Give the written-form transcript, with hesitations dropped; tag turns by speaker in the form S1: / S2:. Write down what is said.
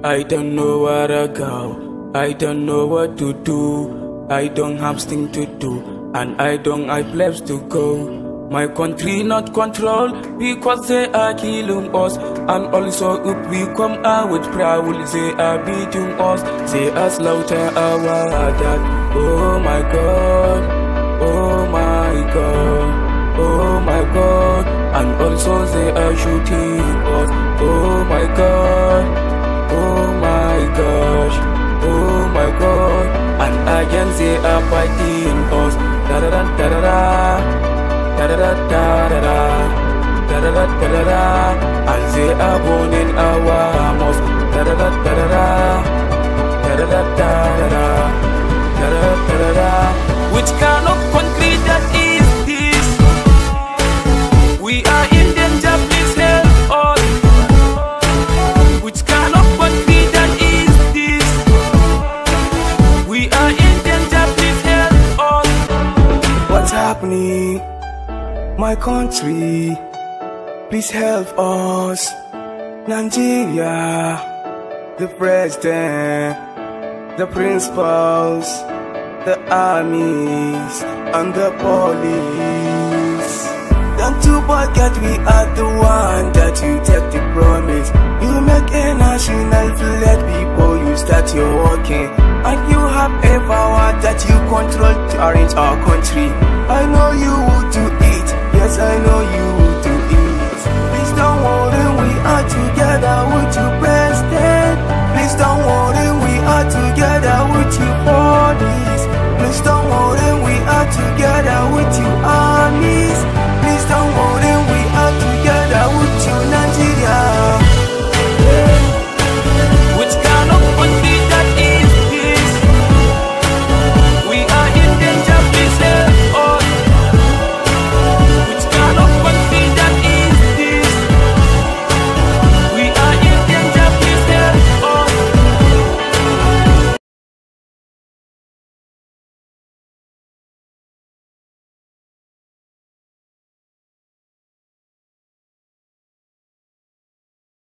S1: I don't know where to go, I don't know what to do. I don't have things to do, and I don't have place to go. My country not control, because they are killing us. And also if we come out with proud, they are beating us. They are slaughter our dad. Oh my God, oh my God, oh my God. And also they are shooting us. Oh my God, oh my gosh, oh my God. And again they are fighting us. Da da da da da da. Da da da da da da da da da da, and they are burning our mosque. Da da da da da da da da da da da da da. Which kind of country that is this? We are in danger, please help us. Which kind of country that is this? We are in danger, please help us. What's happening? My country, please help us. Nigeria, the president, the principals, the armies, and the police. Don't you forget we are the one that you take the promise. You make a national flag before you start your working. And you have a power that you control to arrange our country. I know you would do it. Yes, I know you to eat. Please don't worry, we are together with you, president. Please don't worry, we are together with you, police. Please don't worry, we are together with you,